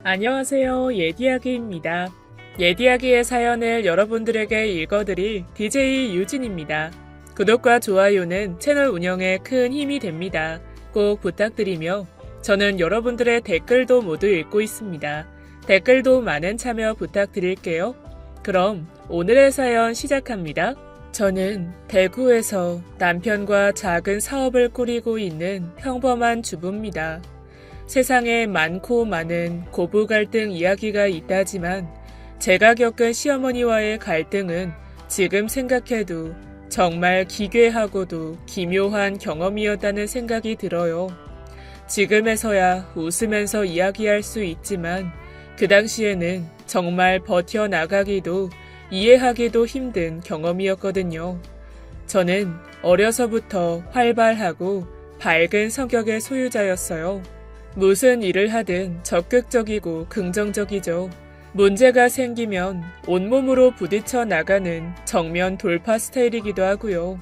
안녕하세요. 예디야기입니다. 예디야기의 사연을 여러분들에게 읽어드릴 DJ 유진입니다. 구독과 좋아요는 채널 운영에 큰 힘이 됩니다. 꼭 부탁드리며 저는 여러분들의 댓글도 모두 읽고 있습니다. 댓글도 많은 참여 부탁드릴게요. 그럼 오늘의 사연 시작합니다. 저는 대구에서 남편과 작은 사업을 꾸리고 있는 평범한 주부입니다. 세상에 많고 많은 고부 갈등 이야기가 있다지만 제가 겪은 시어머니와의 갈등은 지금 생각해도 정말 기괴하고도 기묘한 경험이었다는 생각이 들어요. 지금에서야 웃으면서 이야기할 수 있지만 그 당시에는 정말 버텨나가기도 이해하기도 힘든 경험이었거든요. 저는 어려서부터 활발하고 밝은 성격의 소유자였어요. 무슨 일을 하든 적극적이고 긍정적이죠. 문제가 생기면 온몸으로 부딪혀 나가는 정면 돌파 스타일이기도 하고요.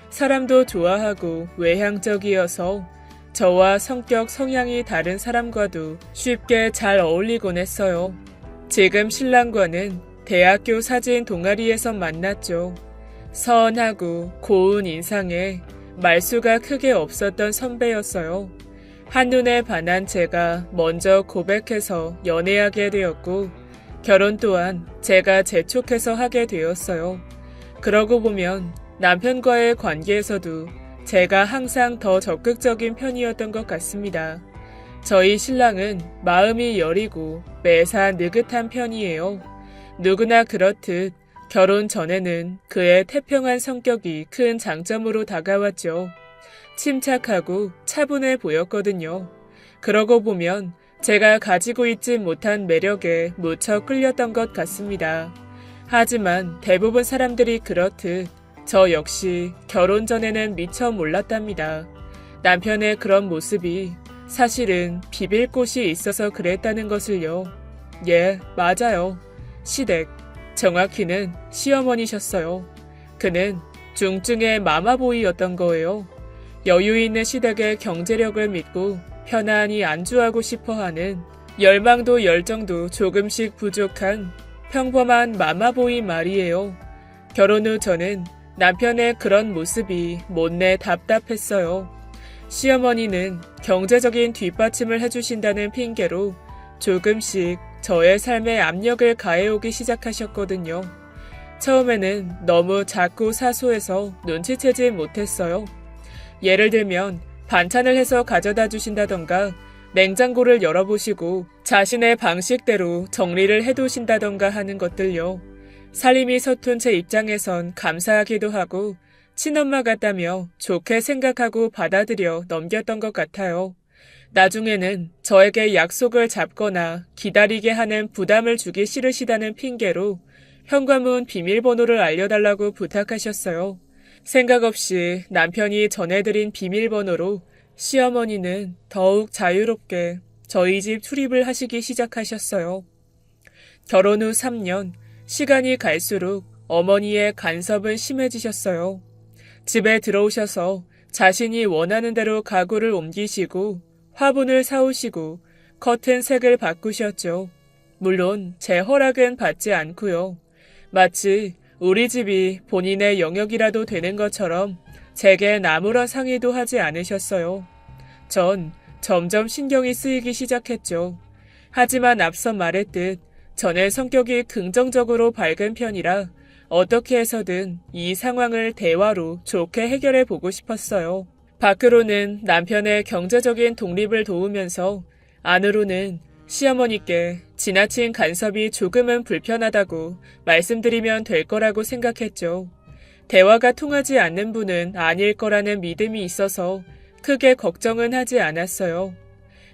사람도 좋아하고 외향적이어서 저와 성격 성향이 다른 사람과도 쉽게 잘 어울리곤 했어요. 지금 신랑과는 대학교 사진 동아리에서 만났죠. 선하고 고운 인상에 말수가 크게 없었던 선배였어요. 한눈에 반한 제가 먼저 고백해서 연애하게 되었고 결혼 또한 제가 재촉해서 하게 되었어요. 그러고 보면 남편과의 관계에서도 제가 항상 더 적극적인 편이었던 것 같습니다. 저희 신랑은 마음이 여리고 매사 느긋한 편이에요. 누구나 그렇듯 결혼 전에는 그의 태평한 성격이 큰 장점으로 다가왔죠. 침착하고 차분해 보였거든요. 그러고 보면 제가 가지고 있지 못한 매력에 무척 끌렸던 것 같습니다. 하지만 대부분 사람들이 그렇듯 저 역시 결혼 전에는 미처 몰랐답니다. 남편의 그런 모습이 사실은 비빌 곳이 있어서 그랬다는 것을요. 예, 맞아요. 시댁, 정확히는 시어머니셨어요. 그는 중증의 마마보이였던 거예요. 여유 있는 시댁의 경제력을 믿고 편안히 안주하고 싶어하는 열망도 열정도 조금씩 부족한 평범한 마마보이 말이에요. 결혼 후 저는 남편의 그런 모습이 못내 답답했어요. 시어머니는 경제적인 뒷받침을 해주신다는 핑계로 조금씩 저의 삶에 압력을 가해오기 시작하셨거든요. 처음에는 너무 작고 사소해서 눈치채지 못했어요. 예를 들면 반찬을 해서 가져다 주신다던가 냉장고를 열어보시고 자신의 방식대로 정리를 해두신다던가 하는 것들요. 살림이 서툰 제 입장에선 감사하기도 하고 친엄마 같다며 좋게 생각하고 받아들여 넘겼던 것 같아요. 나중에는 저에게 약속을 잡거나 기다리게 하는 부담을 주기 싫으시다는 핑계로 현관문 비밀번호를 알려달라고 부탁하셨어요. 생각 없이 남편이 전해드린 비밀번호로 시어머니는 더욱 자유롭게 저희 집 출입을 하시기 시작하셨어요. 결혼 후 3년, 시간이 갈수록 어머니의 간섭은 심해지셨어요. 집에 들어오셔서 자신이 원하는 대로 가구를 옮기시고 화분을 사오시고 커튼 색을 바꾸셨죠. 물론 제 허락은 받지 않고요. 마치 우리 집이 본인의 영역이라도 되는 것처럼 제겐 아무런 상의도 하지 않으셨어요. 전 점점 신경이 쓰이기 시작했죠. 하지만 앞서 말했듯 저는 성격이 긍정적으로 밝은 편이라 어떻게 해서든 이 상황을 대화로 좋게 해결해 보고 싶었어요. 밖으로는 남편의 경제적인 독립을 도우면서 안으로는 시어머니께 지나친 간섭이 조금은 불편하다고 말씀드리면 될 거라고 생각했죠. 대화가 통하지 않는 분은 아닐 거라는 믿음이 있어서 크게 걱정은 하지 않았어요.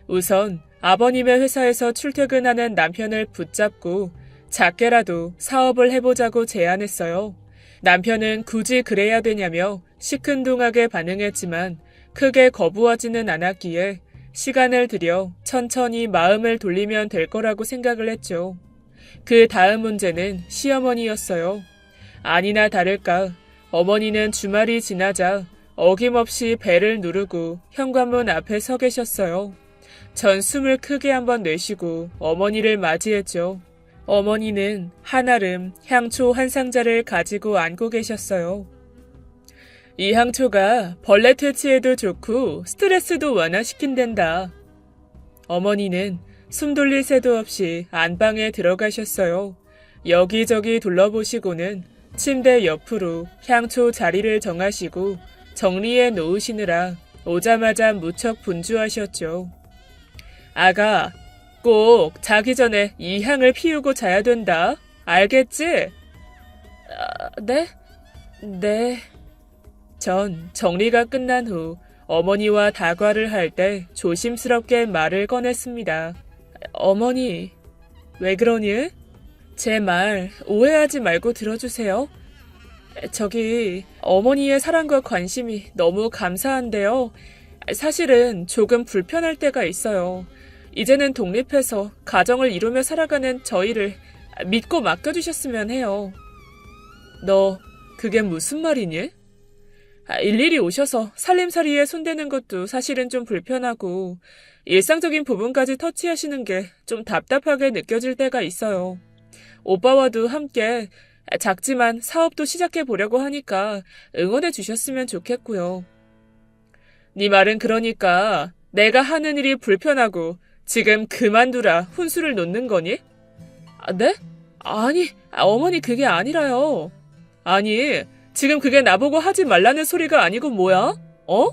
우선 아버님의 회사에서 출퇴근하는 남편을 붙잡고 작게라도 사업을 해보자고 제안했어요. 남편은 굳이 그래야 되냐며 시큰둥하게 반응했지만 크게 거부하지는 않았기에 시간을 들여 천천히 마음을 돌리면 될 거라고 생각을 했죠. 그 다음 문제는 시어머니였어요. 아니나 다를까 어머니는 주말이 지나자 어김없이 벨을 누르고 현관문 앞에 서 계셨어요. 전 숨을 크게 한번 내쉬고 어머니를 맞이했죠. 어머니는 한아름 향초 한 상자를 가지고 앉고 계셨어요. 이 향초가 벌레 퇴치에도 좋고 스트레스도 완화시킨댄다. 어머니는 숨 돌릴 새도 없이 안방에 들어가셨어요. 여기저기 둘러보시고는 침대 옆으로 향초 자리를 정하시고 정리해 놓으시느라 오자마자 무척 분주하셨죠. 아가, 꼭 자기 전에 이 향을 피우고 자야 된다. 알겠지? 네? 네. 전 정리가 끝난 후 어머니와 다과를 할 때 조심스럽게 말을 꺼냈습니다. 어머니, 왜 그러니? 제 말 오해하지 말고 들어주세요. 저기 어머니의 사랑과 관심이 너무 감사한데요. 사실은 조금 불편할 때가 있어요. 이제는 독립해서 가정을 이루며 살아가는 저희를 믿고 맡겨주셨으면 해요. 너 그게 무슨 말이니? 일일이 오셔서 살림살이에 손대는 것도 사실은 좀 불편하고 일상적인 부분까지 터치하시는 게 좀 답답하게 느껴질 때가 있어요. 오빠와도 함께 작지만 사업도 시작해 보려고 하니까 응원해 주셨으면 좋겠고요. 네 말은 그러니까 내가 하는 일이 불편하고 지금 그만두라 훈수를 놓는 거니? 네? 아니, 어머니 그게 아니라요. 아니, 지금 그게 나보고 하지 말라는 소리가 아니고 뭐야? 어?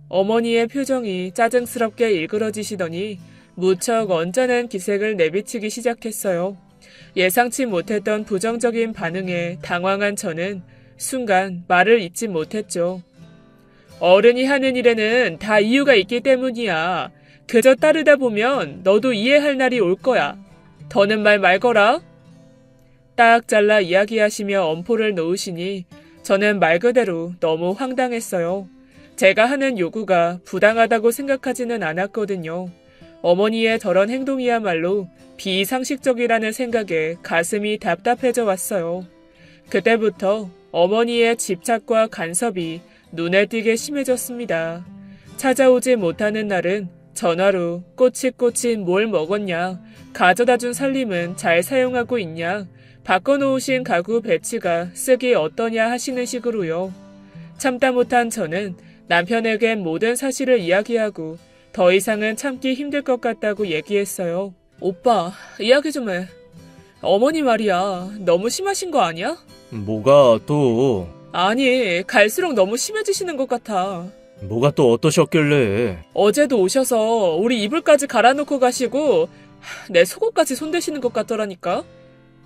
어머니의 표정이 짜증스럽게 일그러지시더니 무척 언짢은 기색을 내비치기 시작했어요. 예상치 못했던 부정적인 반응에 당황한 저는 순간 말을 잇지 못했죠. 어른이 하는 일에는 다 이유가 있기 때문이야. 그저 따르다 보면 너도 이해할 날이 올 거야. 더는 말 말거라. 딱 잘라 이야기하시며 엄포를 놓으시니 저는 말 그대로 너무 황당했어요. 제가 하는 요구가 부당하다고 생각하지는 않았거든요. 어머니의 저런 행동이야말로 비상식적이라는 생각에 가슴이 답답해져 왔어요. 그때부터 어머니의 집착과 간섭이 눈에 띄게 심해졌습니다. 찾아오지 못하는 날은 전화로 꼬치꼬치 뭘 먹었냐, 가져다준 살림은 잘 사용하고 있냐, 바꿔놓으신 가구 배치가 쓰기 어떠냐 하시는 식으로요. 참다 못한 저는 남편에게 모든 사실을 이야기하고 더 이상은 참기 힘들 것 같다고 얘기했어요. 오빠, 이야기 좀 해. 어머니 말이야, 너무 심하신 거 아니야? 뭐가 또? 아니, 갈수록 너무 심해지시는 것 같아. 뭐가 또 어떠셨길래? 어제도 오셔서 우리 이불까지 갈아놓고 가시고 내 속옷까지 손대시는 것 같더라니까.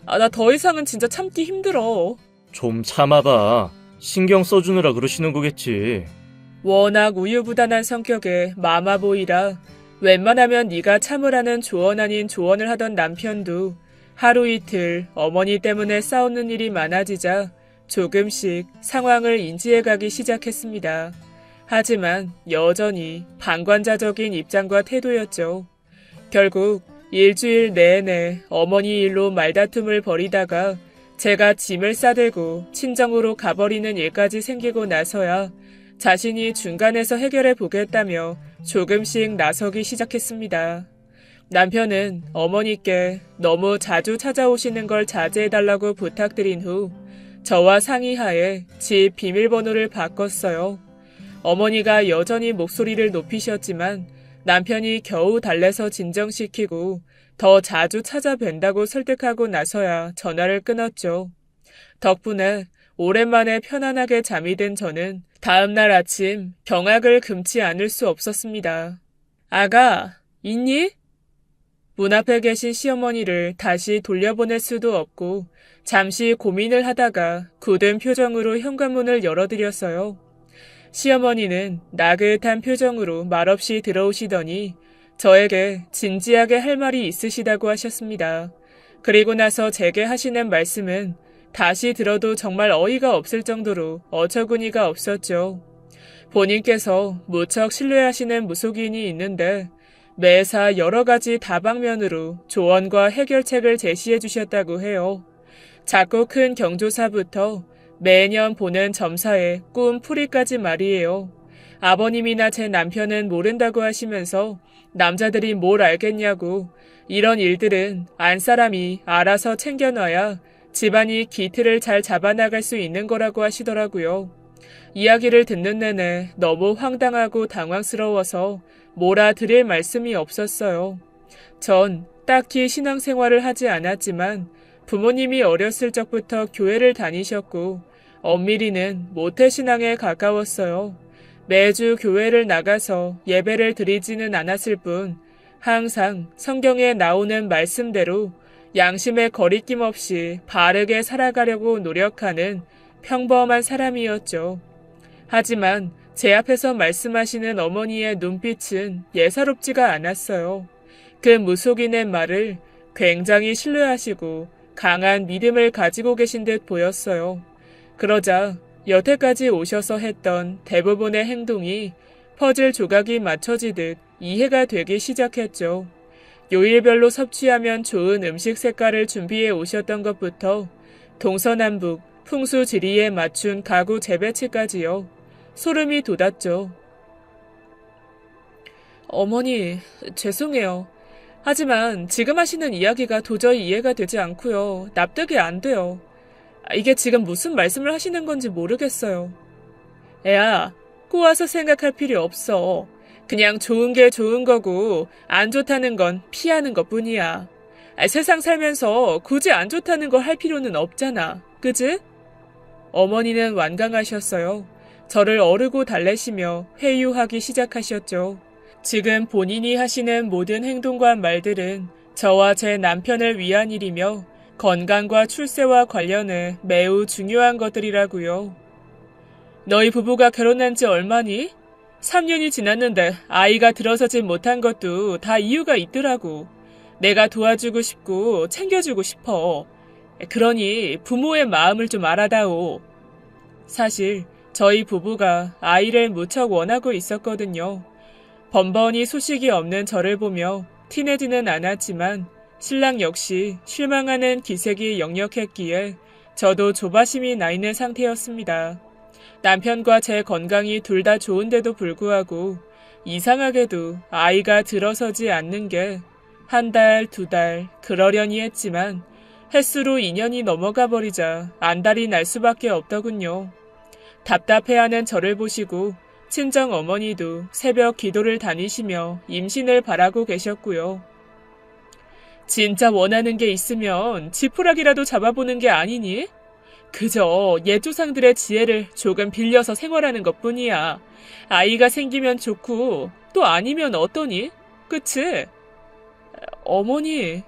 나 더 이상은 진짜 참기 힘들어. 좀 참아봐. 신경 써주느라 그러시는 거겠지. 워낙 우유부단한 성격의 마마보이라 웬만하면 네가 참으라는 조언 아닌 조언을 하던 남편도 하루 이틀 어머니 때문에 싸우는 일이 많아지자 조금씩 상황을 인지해가기 시작했습니다. 하지만 여전히 방관자적인 입장과 태도였죠. 결국 일주일 내내 어머니 일로 말다툼을 벌이다가 제가 짐을 싸들고 친정으로 가버리는 일까지 생기고 나서야 자신이 중간에서 해결해 보겠다며 조금씩 나서기 시작했습니다. 남편은 어머니께 너무 자주 찾아오시는 걸 자제해달라고 부탁드린 후 저와 상의하에 집 비밀번호를 바꿨어요. 어머니가 여전히 목소리를 높이셨지만 남편이 겨우 달래서 진정시키고 더 자주 찾아뵌다고 설득하고 나서야 전화를 끊었죠. 덕분에 오랜만에 편안하게 잠이 든 저는 다음날 아침 경악을 금치 않을 수 없었습니다. 아가, 있니? 문 앞에 계신 시어머니를 다시 돌려보낼 수도 없고 잠시 고민을 하다가 굳은 표정으로 현관문을 열어드렸어요. 시어머니는 나긋한 표정으로 말없이 들어오시더니 저에게 진지하게 할 말이 있으시다고 하셨습니다. 그리고 나서 제게 하시는 말씀은 다시 들어도 정말 어이가 없을 정도로 어처구니가 없었죠. 본인께서 무척 신뢰하시는 무속인이 있는데 매사 여러 가지 다방면으로 조언과 해결책을 제시해 주셨다고 해요. 작고 큰 경조사부터 매년 보는 점사에 꿈 풀이까지 말이에요. 아버님이나 제 남편은 모른다고 하시면서 남자들이 뭘 알겠냐고. 이런 일들은 안 사람이 알아서 챙겨놔야 집안이 기틀을 잘 잡아나갈 수 있는 거라고 하시더라고요. 이야기를 듣는 내내 너무 황당하고 당황스러워서 뭐라 드릴 말씀이 없었어요. 전 딱히 신앙생활을 하지 않았지만 부모님이 어렸을 적부터 교회를 다니셨고 엄밀히는 모태신앙에 가까웠어요. 매주 교회를 나가서 예배를 드리지는 않았을 뿐 항상 성경에 나오는 말씀대로 양심에 거리낌 없이 바르게 살아가려고 노력하는 평범한 사람이었죠. 하지만 제 앞에서 말씀하시는 어머니의 눈빛은 예사롭지가 않았어요. 그 무속인의 말을 굉장히 신뢰하시고 강한 믿음을 가지고 계신 듯 보였어요. 그러자 여태까지 오셔서 했던 대부분의 행동이 퍼즐 조각이 맞춰지듯 이해가 되기 시작했죠. 요일별로 섭취하면 좋은 음식 색깔을 준비해 오셨던 것부터 동서남북 풍수지리에 맞춘 가구 재배치까지요. 소름이 돋았죠. 어머니, 죄송해요. 하지만 지금 하시는 이야기가 도저히 이해가 되지 않고요. 납득이 안 돼요. 이게 지금 무슨 말씀을 하시는 건지 모르겠어요. 애야, 꼬아서 생각할 필요 없어. 그냥 좋은 게 좋은 거고 안 좋다는 건 피하는 것뿐이야. 세상 살면서 굳이 안 좋다는 걸 할 필요는 없잖아. 그지? 어머니는 완강하셨어요. 저를 어르고 달래시며 회유하기 시작하셨죠. 지금 본인이 하시는 모든 행동과 말들은 저와 제 남편을 위한 일이며 건강과 출세와 관련해 매우 중요한 것들이라고요. 너희 부부가 결혼한 지 얼마니? 3년이 지났는데 아이가 들어서지 못한 것도 다 이유가 있더라고. 내가 도와주고 싶고 챙겨주고 싶어. 그러니 부모의 마음을 좀 알아다오. 사실 저희 부부가 아이를 무척 원하고 있었거든요. 번번이 소식이 없는 저를 보며 티내지는 않았지만 신랑 역시 실망하는 기색이 역력했기에 저도 조바심이 나 있는 상태였습니다. 남편과 제 건강이 둘 다 좋은데도 불구하고 이상하게도 아이가 들어서지 않는 게 한 달, 두 달 그러려니 했지만 햇수로 2년이 넘어가 버리자 안달이 날 수밖에 없더군요. 답답해하는 저를 보시고 친정 어머니도 새벽 기도를 다니시며 임신을 바라고 계셨고요. 진짜 원하는 게 있으면 지푸라기라도 잡아보는 게 아니니? 그저 옛조상들의 지혜를 조금 빌려서 생활하는 것뿐이야. 아이가 생기면 좋고 또 아니면 어떠니? 그치? 어머니,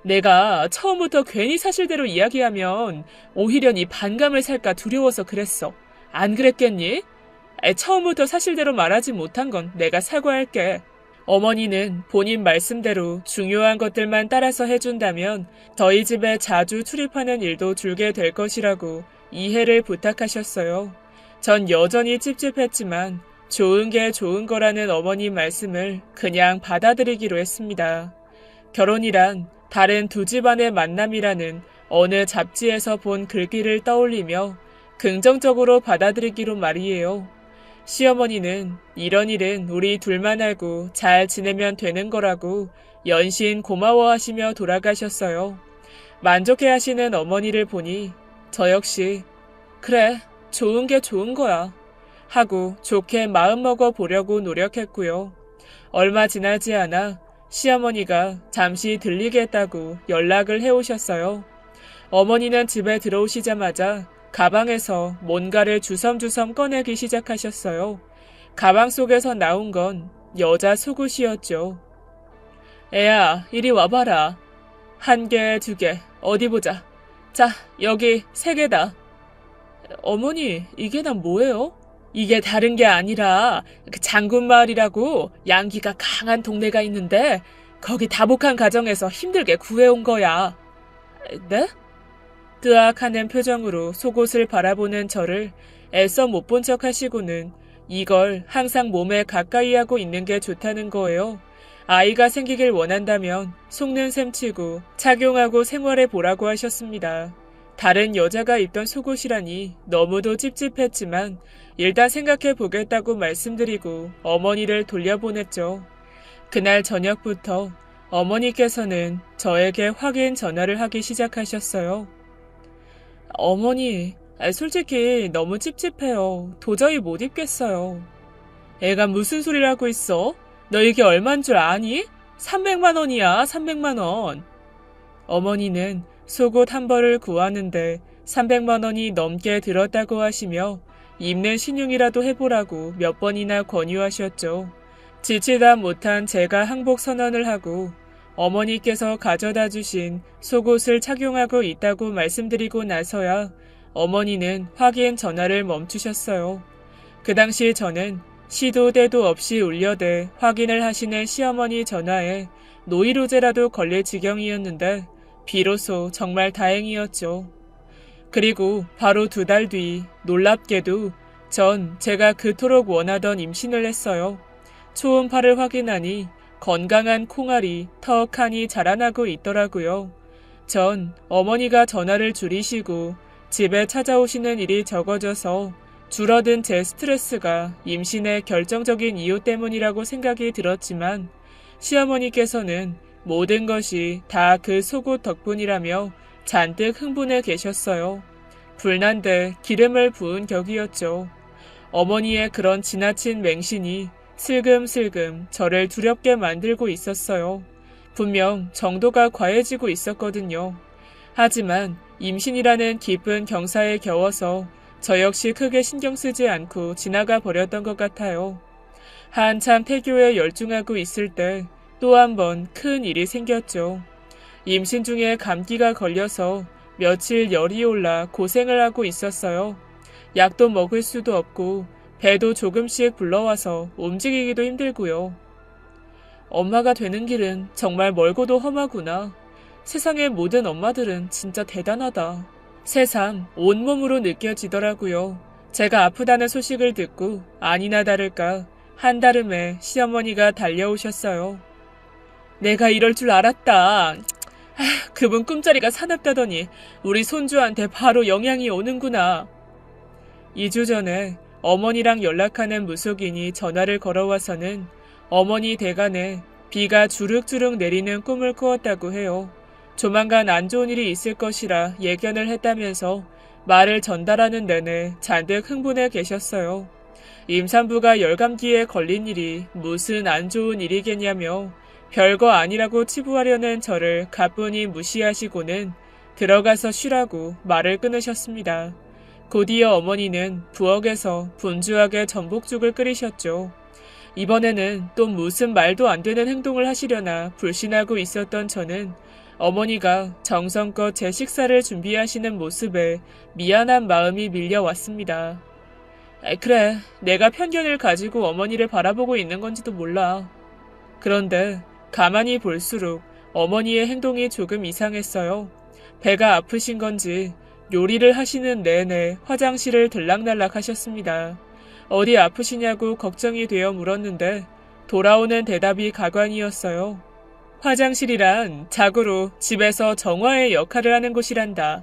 내가 처음부터 괜히 사실대로 이야기하면 오히려 네 반감을 살까 두려워서 그랬어. 안 그랬겠니? 처음부터 사실대로 말하지 못한 건 내가 사과할게. 어머니는 본인 말씀대로 중요한 것들만 따라서 해준다면 저희 집에 자주 출입하는 일도 줄게 될 것이라고 이해를 부탁하셨어요. 전 여전히 찝찝했지만 좋은 게 좋은 거라는 어머니 말씀을 그냥 받아들이기로 했습니다. 결혼이란 다른 두 집안의 만남이라는 어느 잡지에서 본 글귀를 떠올리며 긍정적으로 받아들이기로 말이에요. 시어머니는 이런 일은 우리 둘만 알고 잘 지내면 되는 거라고 연신 고마워하시며 돌아가셨어요. 만족해하시는 어머니를 보니 저 역시 그래, 좋은 게 좋은 거야 하고 좋게 마음먹어 보려고 노력했고요. 얼마 지나지 않아 시어머니가 잠시 들리겠다고 연락을 해오셨어요. 어머니는 집에 들어오시자마자 가방에서 뭔가를 주섬주섬 꺼내기 시작하셨어요. 가방 속에서 나온 건 여자 속옷이었죠. 애야, 이리 와봐라. 1개, 2개, 어디 보자. 자, 여기 3개다. 어머니, 이게 다 뭐예요? 이게 다른 게 아니라 그 장군마을이라고 양기가 강한 동네가 있는데 거기 다복한 가정에서 힘들게 구해온 거야. 네? 뜨악하는 표정으로 속옷을 바라보는 저를 애써 못 본 척 하시고는 이걸 항상 몸에 가까이 하고 있는 게 좋다는 거예요. 아이가 생기길 원한다면 속는 셈 치고 착용하고 생활해 보라고 하셨습니다. 다른 여자가 입던 속옷이라니 너무도 찝찝했지만 일단 생각해 보겠다고 말씀드리고 어머니를 돌려보냈죠. 그날 저녁부터 어머니께서는 저에게 확인 전화를 하기 시작하셨어요. 어머니, 솔직히 너무 찝찝해요. 도저히 못 입겠어요. 애가 무슨 소리를 하고 있어? 너 이게 얼만 줄 아니? 300만 원이야, 300만 원. 어머니는 속옷 한 벌을 구하는데 300만 원이 넘게 들었다고 하시며 입는 신용이라도 해보라고 몇 번이나 권유하셨죠. 지치다 못한 제가 항복 선언을 하고 어머니께서 가져다 주신 속옷을 착용하고 있다고 말씀드리고 나서야 어머니는 확인 전화를 멈추셨어요. 그 당시 저는 시도 때도 없이 울려대 확인을 하시는 시어머니 전화에 노이로제라도 걸릴 지경이었는데 비로소 정말 다행이었죠. 그리고 바로 2달 뒤 놀랍게도 전 제가 그토록 원하던 임신을 했어요. 초음파를 확인하니 건강한 콩알이 턱하니 자라나고 있더라고요. 전 어머니가 전화를 줄이시고 집에 찾아오시는 일이 적어져서 줄어든 제 스트레스가 임신의 결정적인 이유 때문이라고 생각이 들었지만 시어머니께서는 모든 것이 다 그 속옷 덕분이라며 잔뜩 흥분해 계셨어요. 불난데 기름을 부은 격이었죠. 어머니의 그런 지나친 맹신이 슬금슬금 저를 두렵게 만들고 있었어요. 분명 정도가 과해지고 있었거든요. 하지만 임신이라는 기쁜 경사에 겨워서 저 역시 크게 신경 쓰지 않고 지나가 버렸던 것 같아요. 한참 태교에 열중하고 있을 때 또 한 번 큰 일이 생겼죠. 임신 중에 감기가 걸려서 며칠 열이 올라 고생을 하고 있었어요. 약도 먹을 수도 없고 배도 조금씩 불러와서 움직이기도 힘들고요. 엄마가 되는 길은 정말 멀고도 험하구나. 세상의 모든 엄마들은 진짜 대단하다. 새삼 온몸으로 느껴지더라고요. 제가 아프다는 소식을 듣고 아니나 다를까 한달음에 시어머니가 달려오셨어요. 내가 이럴 줄 알았다. 그분 꿈자리가 사납다더니 우리 손주한테 바로 영향이 오는구나. 2주 전에 어머니랑 연락하는 무속인이 전화를 걸어와서는 어머니 대간에 비가 주룩주룩 내리는 꿈을 꾸었다고 해요. 조만간 안 좋은 일이 있을 것이라 예견을 했다면서 말을 전달하는 내내 잔뜩 흥분해 계셨어요. 임산부가 열감기에 걸린 일이 무슨 안 좋은 일이겠냐며 별거 아니라고 치부하려는 저를 가뿐히 무시하시고는 들어가서 쉬라고 말을 끊으셨습니다. 곧이어 어머니는 부엌에서 분주하게 전복죽을 끓이셨죠. 이번에는 또 무슨 말도 안 되는 행동을 하시려나 불신하고 있었던 저는 어머니가 정성껏 제 식사를 준비하시는 모습에 미안한 마음이 밀려왔습니다. 그래, 내가 편견을 가지고 어머니를 바라보고 있는 건지도 몰라. 그런데 가만히 볼수록 어머니의 행동이 조금 이상했어요. 배가 아프신 건지 요리를 하시는 내내 화장실을 들락날락 하셨습니다. 어디 아프시냐고 걱정이 되어 물었는데 돌아오는 대답이 가관이었어요. 화장실이란 자고로 집에서 정화의 역할을 하는 곳이란다.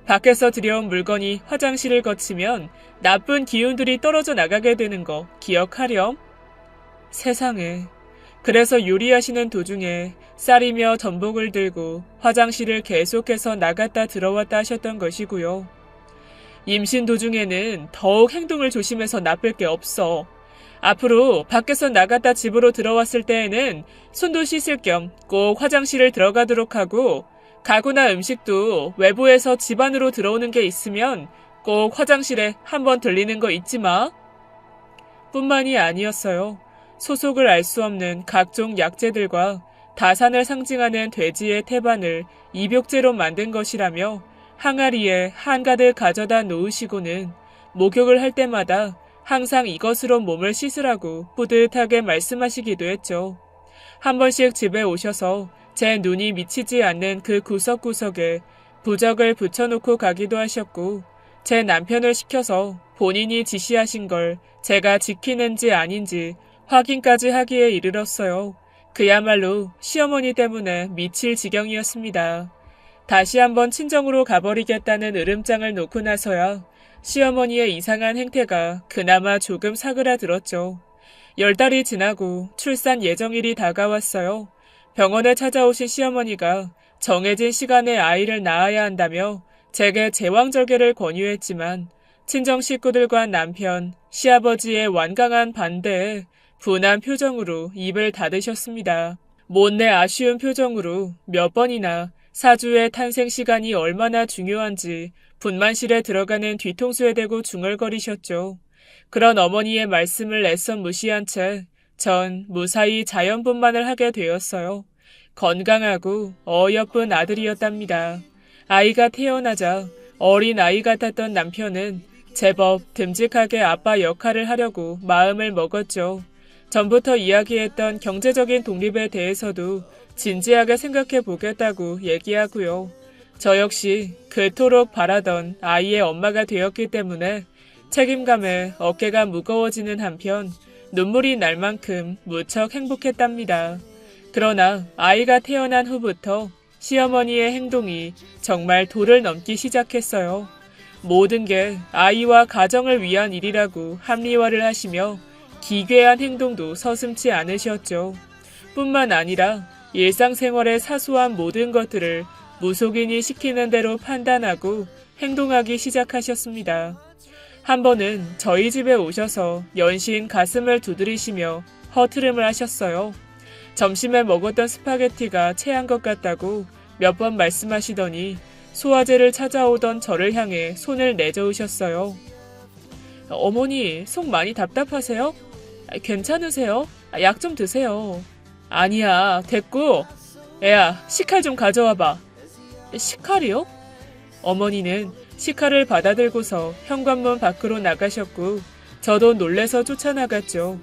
밖에서 들여온 물건이 화장실을 거치면 나쁜 기운들이 떨어져 나가게 되는 거 기억하렴? 세상에. 그래서 요리하시는 도중에 쌀이며 전복을 들고 화장실을 계속해서 나갔다 들어왔다 하셨던 것이고요. 임신 도중에는 더욱 행동을 조심해서 나쁠 게 없어. 앞으로 밖에서 나갔다 집으로 들어왔을 때에는 손도 씻을 겸 꼭 화장실을 들어가도록 하고 가구나 음식도 외부에서 집 안으로 들어오는 게 있으면 꼭 화장실에 한번 들리는 거 잊지 마. 뿐만이 아니었어요. 소속을 알 수 없는 각종 약재들과 다산을 상징하는 돼지의 태반을 입욕제로 만든 것이라며 항아리에 한가득 가져다 놓으시고는 목욕을 할 때마다 항상 이것으로 몸을 씻으라고 뿌듯하게 말씀하시기도 했죠. 한 번씩 집에 오셔서 제 눈이 미치지 않는 그 구석구석에 부적을 붙여놓고 가기도 하셨고 제 남편을 시켜서 본인이 지시하신 걸 제가 지키는지 아닌지 확인까지 하기에 이르렀어요. 그야말로 시어머니 때문에 미칠 지경이었습니다. 다시 한번 친정으로 가버리겠다는 으름장을 놓고 나서야 시어머니의 이상한 행태가 그나마 조금 사그라들었죠. 10달이 지나고 출산 예정일이 다가왔어요. 병원에 찾아오신 시어머니가 정해진 시간에 아이를 낳아야 한다며 제게 제왕절개를 권유했지만 친정 식구들과 남편, 시아버지의 완강한 반대에 분한 표정으로 입을 닫으셨습니다. 못내 아쉬운 표정으로 몇 번이나 사주의 탄생 시간이 얼마나 중요한지 분만실에 들어가는 뒤통수에 대고 중얼거리셨죠. 그런 어머니의 말씀을 애써 무시한 채 전 무사히 자연분만을 하게 되었어요. 건강하고 어여쁜 아들이었답니다. 아이가 태어나자 어린 아이 같았던 남편은 제법 듬직하게 아빠 역할을 하려고 마음을 먹었죠. 전부터 이야기했던 경제적인 독립에 대해서도 진지하게 생각해 보겠다고 얘기하고요. 저 역시 그토록 바라던 아이의 엄마가 되었기 때문에 책임감에 어깨가 무거워지는 한편 눈물이 날 만큼 무척 행복했답니다. 그러나 아이가 태어난 후부터 시어머니의 행동이 정말 도를 넘기 시작했어요. 모든 게 아이와 가정을 위한 일이라고 합리화를 하시며 기괴한 행동도 서슴지 않으셨죠. 뿐만 아니라 일상생활의 사소한 모든 것들을 무속인이 시키는 대로 판단하고 행동하기 시작하셨습니다. 한 번은 저희 집에 오셔서 연신 가슴을 두드리시며 허트름을 하셨어요. 점심에 먹었던 스파게티가 체한 것 같다고 몇 번 말씀하시더니 소화제를 찾아오던 저를 향해 손을 내저으셨어요. 어머니, 속 많이 답답하세요? 괜찮으세요? 약 좀 드세요. 아니야, 됐고. 애야, 식칼 좀 가져와봐. 식칼이요? 어머니는 식칼을 받아들고서 현관문 밖으로 나가셨고 저도 놀래서 쫓아나갔죠.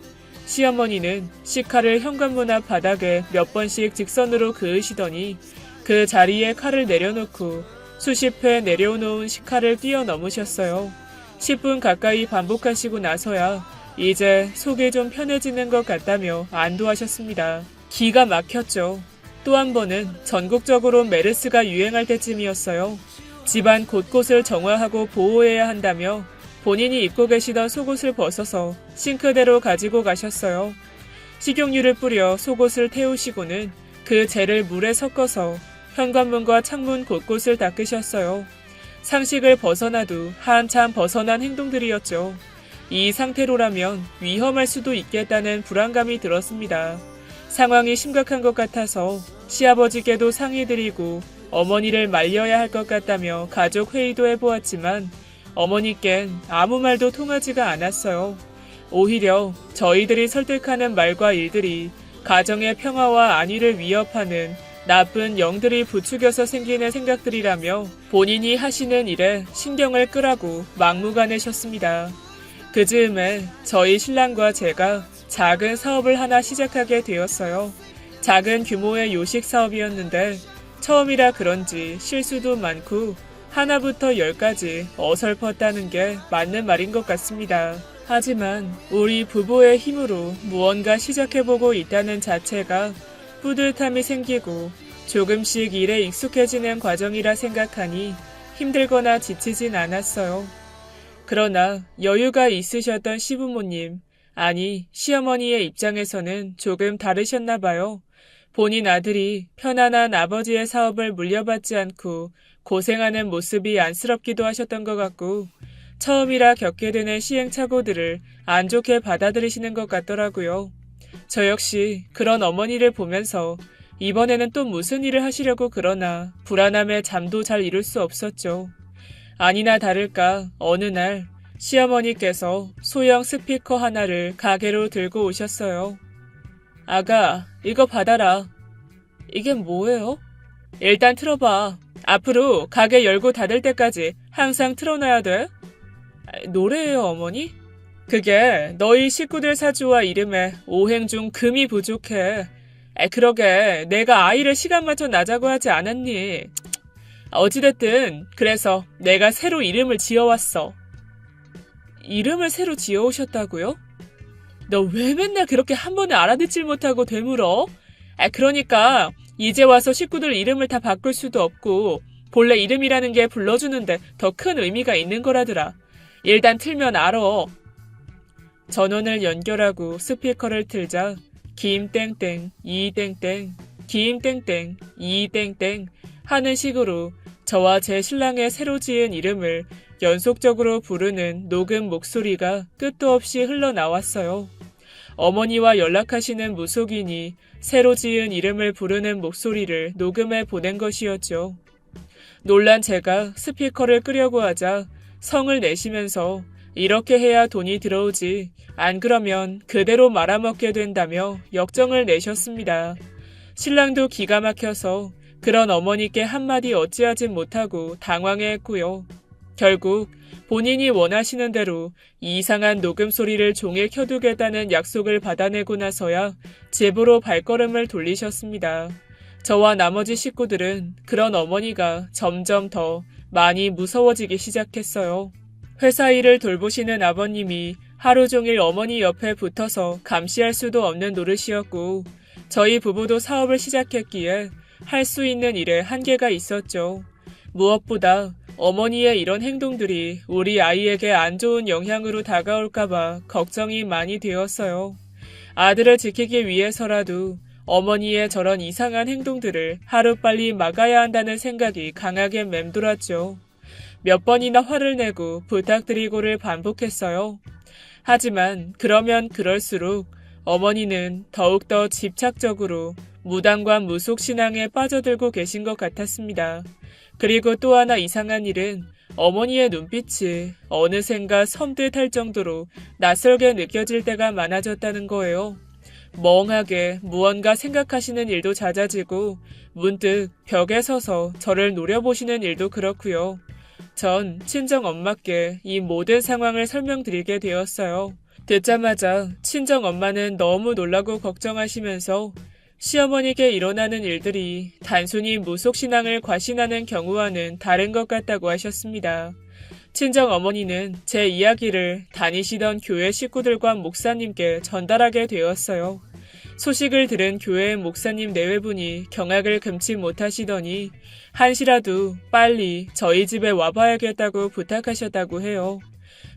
시어머니는 식칼을 현관문 앞 바닥에 몇 번씩 직선으로 그으시더니 그 자리에 칼을 내려놓고 수십 회 내려놓은 식칼을 뛰어넘으셨어요. 10분 가까이 반복하시고 나서야 이제 속이 좀 편해지는 것 같다며 안도하셨습니다. 기가 막혔죠. 또 한 번은 전국적으로 메르스가 유행할 때쯤이었어요. 집안 곳곳을 정화하고 보호해야 한다며 본인이 입고 계시던 속옷을 벗어서 싱크대로 가지고 가셨어요. 식용유를 뿌려 속옷을 태우시고는 그 젤을 물에 섞어서 현관문과 창문 곳곳을 닦으셨어요. 상식을 벗어나도 한참 벗어난 행동들이었죠. 이 상태로라면 위험할 수도 있겠다는 불안감이 들었습니다. 상황이 심각한 것 같아서 시아버지께도 상의드리고 어머니를 말려야 할 것 같다며 가족 회의도 해보았지만 어머니께는 아무 말도 통하지가 않았어요. 오히려 저희들이 설득하는 말과 일들이 가정의 평화와 안위를 위협하는 나쁜 영들이 부추겨서 생기는 생각들이라며 본인이 하시는 일에 신경을 끄라고 막무가내셨습니다. 그 즈음에 저희 신랑과 제가 작은 사업을 하나 시작하게 되었어요. 작은 규모의 요식 사업이었는데 처음이라 그런지 실수도 많고 하나부터 10까지 어설펐다는 게 맞는 말인 것 같습니다. 하지만 우리 부부의 힘으로 무언가 시작해보고 있다는 자체가 뿌듯함이 생기고 조금씩 일에 익숙해지는 과정이라 생각하니 힘들거나 지치진 않았어요. 그러나 여유가 있으셨던 시부모님, 아니 시어머니의 입장에서는 조금 다르셨나 봐요. 본인 아들이 편안한 아버지의 사업을 물려받지 않고 고생하는 모습이 안쓰럽기도 하셨던 것 같고 처음이라 겪게 되는 시행착오들을 안 좋게 받아들이시는 것 같더라고요. 저 역시 그런 어머니를 보면서 이번에는 또 무슨 일을 하시려고 그러나 불안함에 잠도 잘 이룰 수 없었죠. 아니나 다를까 어느 날 시어머니께서 소형 스피커 하나를 가게로 들고 오셨어요. 아가, 이거 받아라. 이게 뭐예요? 일단 틀어봐. 앞으로 가게 열고 닫을 때까지 항상 틀어놔야 돼. 노래예요, 어머니? 그게 너희 식구들 사주와 이름에 오행 중 금이 부족해. 그러게 내가 아이를 시간 맞춰 나자고 하지 않았니? 어찌됐든 그래서 내가 새로 이름을 지어왔어. 이름을 새로 지어오셨다고요? 너 왜 맨날 그렇게 한 번에 알아듣질 못하고 되물어? 그러니까 이제 와서 식구들 이름을 다 바꿀 수도 없고 본래 이름이라는 게 불러주는데 더 큰 의미가 있는 거라더라. 일단 틀면 알어. 전원을 연결하고 스피커를 틀자 김땡땡 이땡땡 김땡땡 이땡땡 하는 식으로 저와 제 신랑의 새로 지은 이름을 연속적으로 부르는 녹음 목소리가 끝도 없이 흘러나왔어요. 어머니와 연락하시는 무속인이 새로 지은 이름을 부르는 목소리를 녹음해 보낸 것이었죠. 놀란 제가 스피커를 끄려고 하자 성을 내시면서 이렇게 해야 돈이 들어오지, 안 그러면 그대로 말아먹게 된다며 역정을 내셨습니다. 신랑도 기가 막혀서 그런 어머니께 한마디 어찌하지 못하고 당황해했고요. 결국 본인이 원하시는 대로 이상한 녹음 소리를 종이에 켜두겠다는 약속을 받아내고 나서야 집으로 발걸음을 돌리셨습니다. 저와 나머지 식구들은 그런 어머니가 점점 더 많이 무서워지기 시작했어요. 회사 일을 돌보시는 아버님이 하루 종일 어머니 옆에 붙어서 감시할 수도 없는 노릇이었고, 저희 부부도 사업을 시작했기에 할 수 있는 일에 한계가 있었죠. 무엇보다 어머니의 이런 행동들이 우리 아이에게 안 좋은 영향으로 다가올까봐 걱정이 많이 되었어요. 아들을 지키기 위해서라도 어머니의 저런 이상한 행동들을 하루빨리 막아야 한다는 생각이 강하게 맴돌았죠. 몇 번이나 화를 내고 부탁드리고를 반복했어요. 하지만 그러면 그럴수록 어머니는 더욱더 집착적으로 무당과 무속신앙에 빠져들고 계신 것 같았습니다. 그리고 또 하나 이상한 일은 어머니의 눈빛이 어느샌가 섬뜩할 정도로 낯설게 느껴질 때가 많아졌다는 거예요. 멍하게 무언가 생각하시는 일도 잦아지고 문득 벽에 서서 저를 노려보시는 일도 그렇고요. 전 친정 엄마께 이 모든 상황을 설명드리게 되었어요. 듣자마자 친정 엄마는 너무 놀라고 걱정하시면서 시어머니께 일어나는 일들이 단순히 무속신앙을 과신하는 경우와는 다른 것 같다고 하셨습니다. 친정 어머니는 제 이야기를 다니시던 교회 식구들과 목사님께 전달하게 되었어요. 소식을 들은 교회 목사님 내외분이 경악을 금치 못하시더니 한시라도 빨리 저희 집에 와봐야겠다고 부탁하셨다고 해요.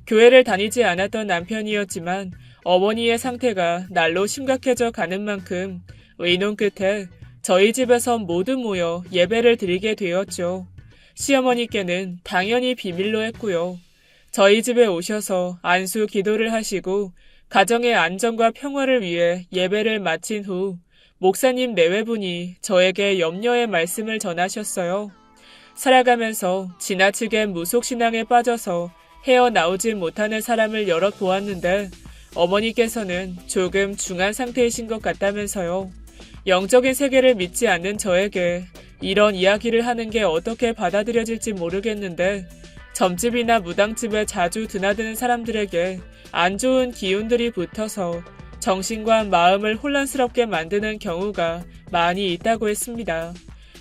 교회를 다니지 않았던 남편이었지만 어머니의 상태가 날로 심각해져 가는 만큼 의논 끝에 저희 집에서 모두 모여 예배를 드리게 되었죠. 시어머니께는 당연히 비밀로 했고요. 저희 집에 오셔서 안수 기도를 하시고 가정의 안정과 평화를 위해 예배를 마친 후 목사님 내외분이 저에게 염려의 말씀을 전하셨어요. 살아가면서 지나치게 무속신앙에 빠져서 헤어나오지 못하는 사람을 여러 보았는데 어머니께서는 조금 중한 상태이신 것 같다면서요. 영적인 세계를 믿지 않는 저에게 이런 이야기를 하는 게 어떻게 받아들여질지 모르겠는데 점집이나 무당집에 자주 드나드는 사람들에게 안 좋은 기운들이 붙어서 정신과 마음을 혼란스럽게 만드는 경우가 많이 있다고 했습니다.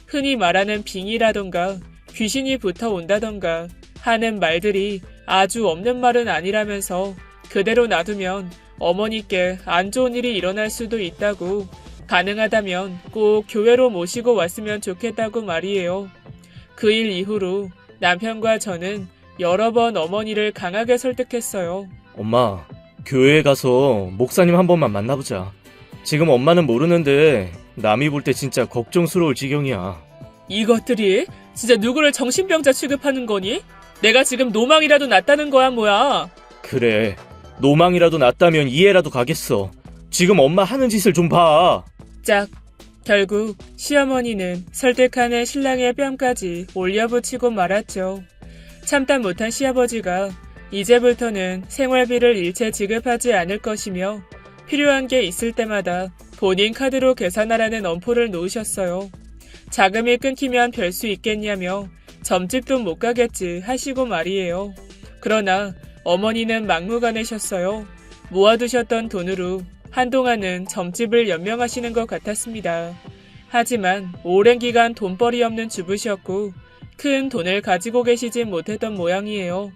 흔히 말하는 빙이라던가 귀신이 붙어온다던가 하는 말들이 아주 없는 말은 아니라면서 그대로 놔두면 어머니께 안 좋은 일이 일어날 수도 있다고, 가능하다면 꼭 교회로 모시고 왔으면 좋겠다고 말이에요. 그 일 이후로 남편과 저는 여러 번 어머니를 강하게 설득했어요. 엄마, 교회에 가서 목사님 한 번만 만나보자. 지금 엄마는 모르는데 남이 볼 때 진짜 걱정스러울 지경이야. 이것들이 진짜 누구를 정신병자 취급하는 거니? 내가 지금 노망이라도 났다는 거야 뭐야? 그래, 노망이라도 났다면 이해라도 가겠어. 지금 엄마 하는 짓을 좀 봐. 짝. 결국 시어머니는 설득하는 신랑의 뺨까지 올려붙이고 말았죠. 참다 못한 시아버지가 이제부터는 생활비를 일체 지급하지 않을 것이며 필요한 게 있을 때마다 본인 카드로 계산하라는 엄포를 놓으셨어요. 자금이 끊기면 별 수 있겠냐며 점집도 못 가겠지 하시고 말이에요. 그러나 어머니는 막무가내셨어요. 모아두셨던 돈으로 한동안은 점집을 연명하시는 것 같았습니다. 하지만 오랜 기간 돈벌이 없는 주부셨고 큰 돈을 가지고 계시지 못했던 모양이에요.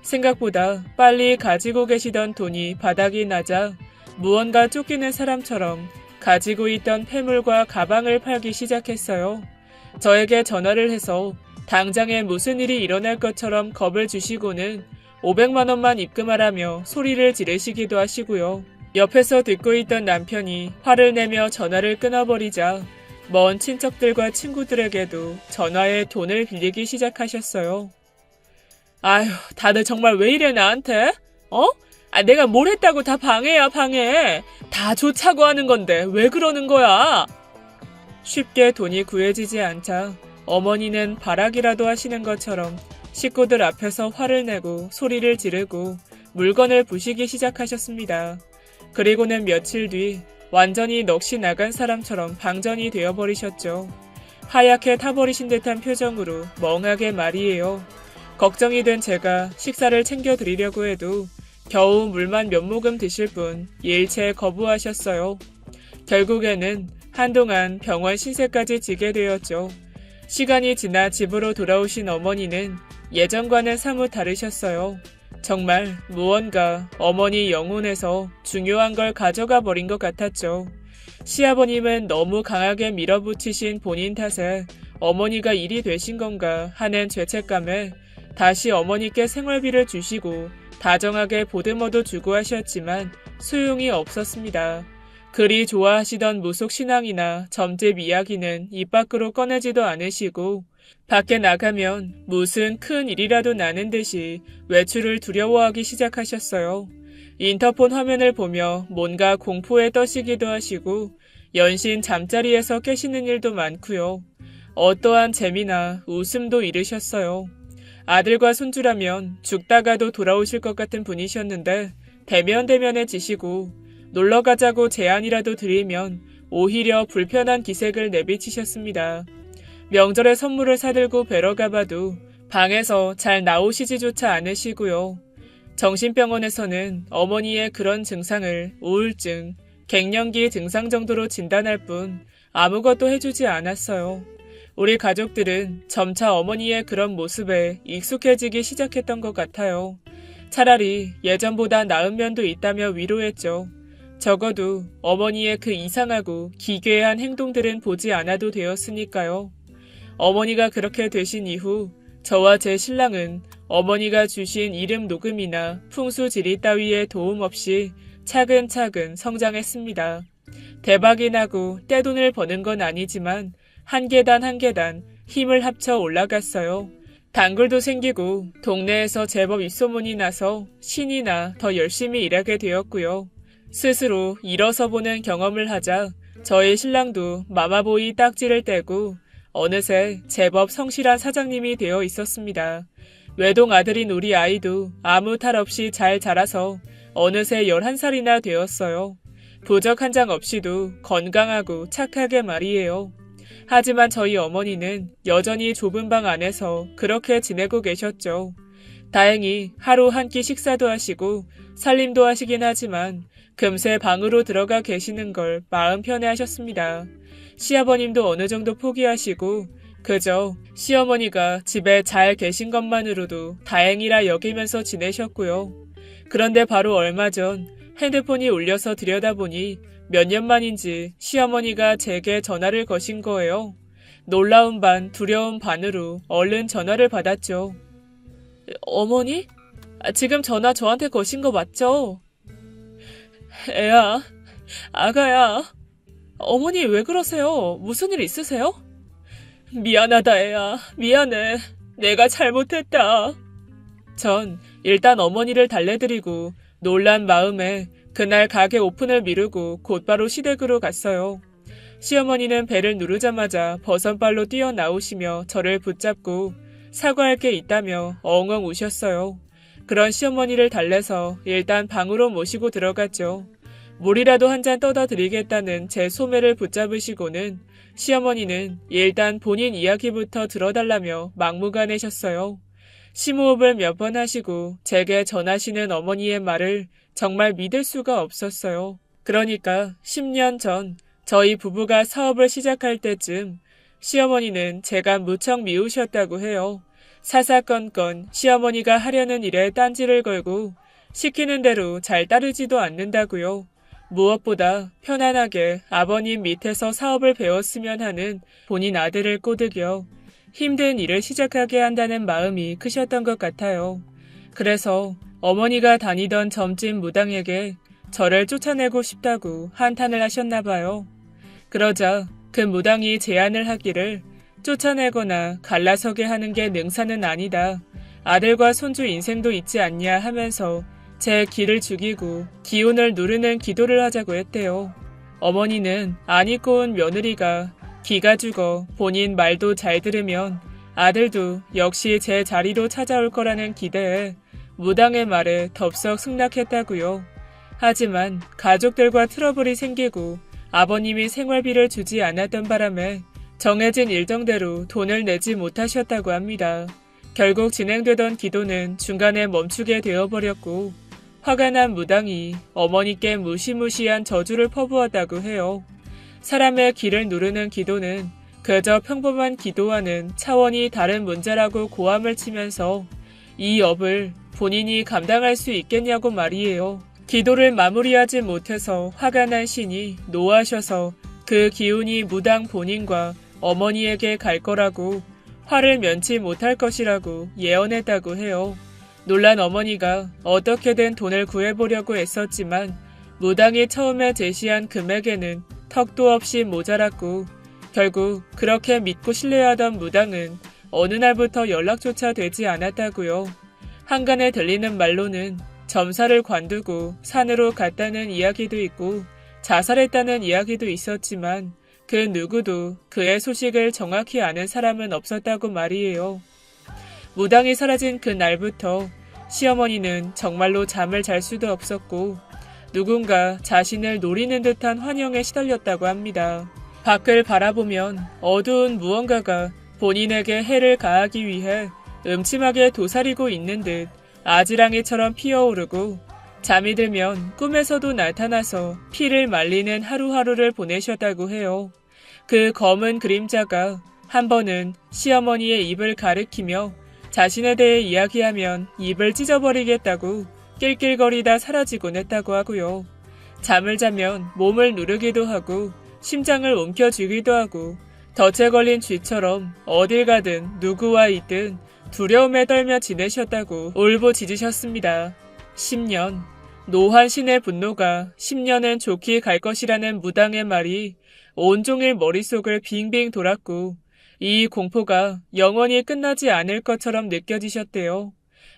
생각보다 빨리 가지고 계시던 돈이 바닥이 나자 무언가 쫓기는 사람처럼 가지고 있던 폐물과 가방을 팔기 시작했어요. 저에게 전화를 해서 당장에 무슨 일이 일어날 것처럼 겁을 주시고는 500만 원만 입금하라며 소리를 지르시기도 하시고요. 옆에서 듣고 있던 남편이 화를 내며 전화를 끊어버리자 먼 친척들과 친구들에게도 전화에 돈을 빌리기 시작하셨어요. 아휴, 다들 정말 왜 이래 나한테? 내가 뭘 했다고 다 방해야 방해. 다 좋자고 하는 건데 왜 그러는 거야? 쉽게 돈이 구해지지 않자 어머니는 발악이라도 하시는 것처럼 식구들 앞에서 화를 내고 소리를 지르고 물건을 부시기 시작하셨습니다. 그리고는 며칠 뒤 완전히 넋이 나간 사람처럼 방전이 되어버리셨죠. 하얗게 타버리신 듯한 표정으로 멍하게 말이에요. 걱정이 된 제가 식사를 챙겨드리려고 해도 겨우 물만 몇 모금 드실 뿐 일체 거부하셨어요. 결국에는 한동안 병원 신세까지 지게 되었죠. 시간이 지나 집으로 돌아오신 어머니는 예전과는 사뭇 다르셨어요. 정말 무언가 어머니 영혼에서 중요한 걸 가져가 버린 것 같았죠. 시아버님은 너무 강하게 밀어붙이신 본인 탓에 어머니가 일이 되신 건가 하는 죄책감에 다시 어머니께 생활비를 주시고 다정하게 보듬어도 주고 하셨지만 소용이 없었습니다. 그리 좋아하시던 무속신앙이나 점집 이야기는 입 밖으로 꺼내지도 않으시고 밖에 나가면 무슨 큰 일이라도 나는 듯이 외출을 두려워하기 시작하셨어요. 인터폰 화면을 보며 뭔가 공포에 떠시기도 하시고 연신 잠자리에서 깨시는 일도 많고요. 어떠한 재미나 웃음도 잃으셨어요. 아들과 손주라면 죽다가도 돌아오실 것 같은 분이셨는데 대면대면해지시고 놀러가자고 제안이라도 드리면 오히려 불편한 기색을 내비치셨습니다. 명절에 선물을 사들고 뵈러 가봐도 방에서 잘 나오시지조차 않으시고요. 정신병원에서는 어머니의 그런 증상을 우울증, 갱년기 증상 정도로 진단할 뿐 아무것도 해주지 않았어요. 우리 가족들은 점차 어머니의 그런 모습에 익숙해지기 시작했던 것 같아요. 차라리 예전보다 나은 면도 있다며 위로했죠. 적어도 어머니의 그 이상하고 기괴한 행동들은 보지 않아도 되었으니까요. 어머니가 그렇게 되신 이후 저와 제 신랑은 어머니가 주신 이름 녹음이나 풍수지리 따위의 도움 없이 차근차근 성장했습니다. 대박이 나고 떼돈을 버는 건 아니지만 한 계단 한 계단 힘을 합쳐 올라갔어요. 단골도 생기고 동네에서 제법 입소문이 나서 신이 나 더 열심히 일하게 되었고요. 스스로 일어서 보는 경험을 하자 저희 신랑도 마마보이 딱지를 떼고 어느새 제법 성실한 사장님이 되어 있었습니다. 외동 아들인 우리 아이도 아무 탈 없이 잘 자라서 어느새 11살이나 되었어요. 부적 한 장 없이도 건강하고 착하게 말이에요. 하지만 저희 어머니는 여전히 좁은 방 안에서 그렇게 지내고 계셨죠. 다행히 하루 한 끼 식사도 하시고 살림도 하시긴 하지만 금세 방으로 들어가 계시는 걸 마음 편해 하셨습니다. 시아버님도 어느 정도 포기하시고 그저 시어머니가 집에 잘 계신 것만으로도 다행이라 여기면서 지내셨고요. 그런데 바로 얼마 전 핸드폰이 울려서 들여다보니 몇 년 만인지 시어머니가 제게 전화를 거신 거예요. 놀라운 반 두려운 반으로 얼른 전화를 받았죠. 어머니? 지금 전화 저한테 거신 거 맞죠? 애야, 아가야. 어머니 왜 그러세요? 무슨 일 있으세요? 미안하다 애야. 미안해. 내가 잘못했다. 전 일단 어머니를 달래드리고 놀란 마음에 그날 가게 오픈을 미루고 곧바로 시댁으로 갔어요. 시어머니는 배를 누르자마자 버선발로 뛰어나오시며 저를 붙잡고 사과할 게 있다며 엉엉 우셨어요. 그런 시어머니를 달래서 일단 방으로 모시고 들어갔죠. 물이라도 한 잔 떠다 드리겠다는 제 소매를 붙잡으시고는 시어머니는 일단 본인 이야기부터 들어달라며 막무가내셨어요. 심호흡을 몇 번 하시고 제게 전하시는 어머니의 말을 정말 믿을 수가 없었어요. 그러니까 10년 전 저희 부부가 사업을 시작할 때쯤 시어머니는 제가 무척 미우셨다고 해요. 사사건건 시어머니가 하려는 일에 딴지를 걸고 시키는 대로 잘 따르지도 않는다고요. 무엇보다 편안하게 아버님 밑에서 사업을 배웠으면 하는 본인 아들을 꼬드겨 힘든 일을 시작하게 한다는 마음이 크셨던 것 같아요. 그래서 어머니가 다니던 점집 무당에게 저를 쫓아내고 싶다고 한탄을 하셨나 봐요. 그러자 그 무당이 제안을 하기를 쫓아내거나 갈라서게 하는 게 능사는 아니다. 아들과 손주 인생도 있지 않냐 하면서 제 기를 죽이고 기운을 누르는 기도를 하자고 했대요. 어머니는 안 입고 온 며느리가 기가 죽어 본인 말도 잘 들으면 아들도 역시 제 자리로 찾아올 거라는 기대에 무당의 말에 덥석 승낙했다고요. 하지만 가족들과 트러블이 생기고 아버님이 생활비를 주지 않았던 바람에 정해진 일정대로 돈을 내지 못하셨다고 합니다. 결국 진행되던 기도는 중간에 멈추게 되어버렸고 화가 난 무당이 어머니께 무시무시한 저주를 퍼부었다고 해요. 사람의 기를 누르는 기도는 그저 평범한 기도와는 차원이 다른 문제라고 고함을 치면서 이 업을 본인이 감당할 수 있겠냐고 말이에요. 기도를 마무리하지 못해서 화가 난 신이 노하셔서 그 기운이 무당 본인과 어머니에게 갈 거라고 화를 면치 못할 것이라고 예언했다고 해요. 놀란 어머니가 어떻게든 돈을 구해보려고 애썼지만 무당이 처음에 제시한 금액에는 턱도 없이 모자랐고 결국 그렇게 믿고 신뢰하던 무당은 어느 날부터 연락조차 되지 않았다고요. 한간에 들리는 말로는 점사를 관두고 산으로 갔다는 이야기도 있고 자살했다는 이야기도 있었지만 그 누구도 그의 소식을 정확히 아는 사람은 없었다고 말이에요. 무당이 사라진 그 날부터 시어머니는 정말로 잠을 잘 수도 없었고 누군가 자신을 노리는 듯한 환영에 시달렸다고 합니다. 밖을 바라보면 어두운 무언가가 본인에게 해를 가하기 위해 음침하게 도사리고 있는 듯 아지랑이처럼 피어오르고 잠이 들면 꿈에서도 나타나서 피를 말리는 하루하루를 보내셨다고 해요. 그 검은 그림자가 한 번은 시어머니의 입을 가리키며 자신에 대해 이야기하면 입을 찢어버리겠다고 낄낄거리다 사라지곤 했다고 하고요. 잠을 자면 몸을 누르기도 하고 심장을 움켜쥐기도 하고 덫에 걸린 쥐처럼 어딜 가든 누구와 있든 두려움에 떨며 지내셨다고 울부짖으셨습니다. 10년. 노한 신의 분노가 10년은 좋게 갈 것이라는 무당의 말이 온종일 머릿속을 빙빙 돌았고 이 공포가 영원히 끝나지 않을 것처럼 느껴지셨대요.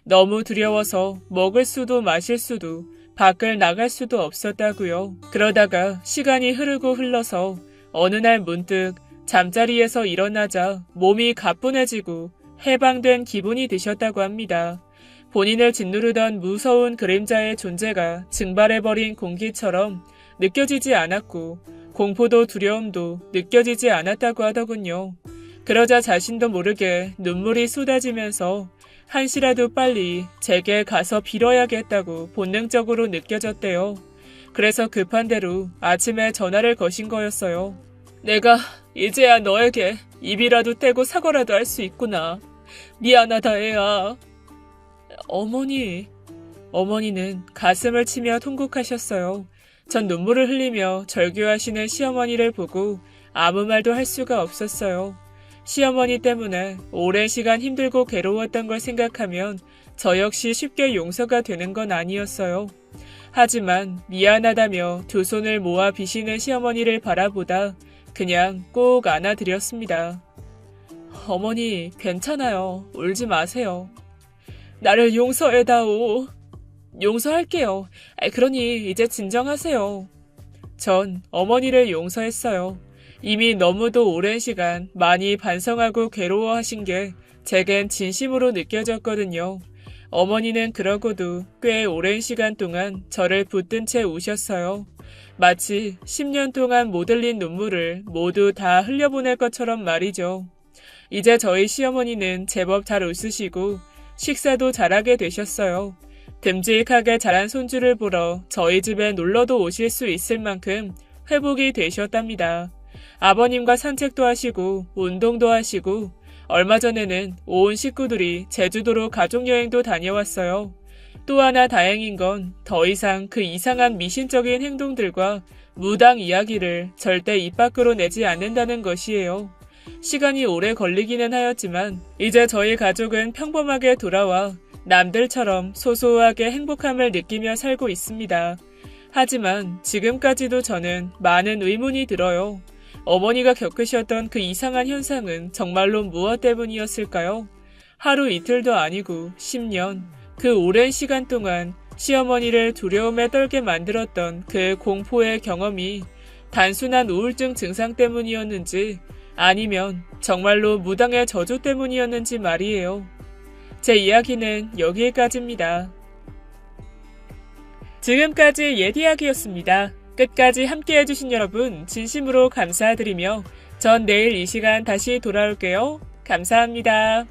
너무 두려워서 먹을 수도 마실 수도 밖을 나갈 수도 없었다고요. 그러다가 시간이 흐르고 흘러서 어느 날 문득 잠자리에서 일어나자 몸이 가뿐해지고 해방된 기분이 드셨다고 합니다. 본인을 짓누르던 무서운 그림자의 존재가 증발해버린 공기처럼 느껴지지 않았고 공포도 두려움도 느껴지지 않았다고 하더군요. 그러자 자신도 모르게 눈물이 쏟아지면서 한시라도 빨리 제게 가서 빌어야겠다고 본능적으로 느껴졌대요. 그래서 급한 대로 아침에 전화를 거신 거였어요. 내가 이제야 너에게 입이라도 떼고 사과라도 할 수 있구나. 미안하다 애야. 어머니는 가슴을 치며 통곡하셨어요. 전 눈물을 흘리며 절규하시는 시어머니를 보고 아무 말도 할 수가 없었어요. 시어머니 때문에 오랜 시간 힘들고 괴로웠던 걸 생각하면 저 역시 쉽게 용서가 되는 건 아니었어요. 하지만 미안하다며 두 손을 모아 비시는 시어머니를 바라보다 그냥 꼭 안아드렸습니다. 어머니, 괜찮아요. 울지 마세요. 나를 용서해다오. 용서할게요. 그러니 이제 진정하세요. 전 어머니를 용서했어요. 이미 너무도 오랜 시간 많이 반성하고 괴로워하신 게 제겐 진심으로 느껴졌거든요. 어머니는 그러고도 꽤 오랜 시간 동안 저를 붙든 채 우셨어요. 마치 10년 동안 못 흘린 눈물을 모두 다 흘려보낼 것처럼 말이죠. 이제 저희 시어머니는 제법 잘 웃으시고 식사도 잘하게 되셨어요. 듬직하게 자란 손주를 보러 저희 집에 놀러도 오실 수 있을 만큼 회복이 되셨답니다. 아버님과 산책도 하시고 운동도 하시고 얼마 전에는 온 식구들이 제주도로 가족여행도 다녀왔어요. 또 하나 다행인 건 더 이상 그 이상한 미신적인 행동들과 무당 이야기를 절대 입 밖으로 내지 않는다는 것이에요. 시간이 오래 걸리기는 하였지만 이제 저희 가족은 평범하게 돌아와 남들처럼 소소하게 행복함을 느끼며 살고 있습니다. 하지만 지금까지도 저는 많은 의문이 들어요. 어머니가 겪으셨던 그 이상한 현상은 정말로 무엇 때문이었을까요? 하루 이틀도 아니고 10년, 그 오랜 시간 동안 시어머니를 두려움에 떨게 만들었던 그 공포의 경험이 단순한 우울증 증상 때문이었는지 아니면 정말로 무당의 저주 때문이었는지 말이에요. 제 이야기는 여기까지입니다. 지금까지 옛이야기였습니다. 끝까지 함께 해주신 여러분 진심으로 감사드리며 전 내일 이 시간 다시 돌아올게요. 감사합니다.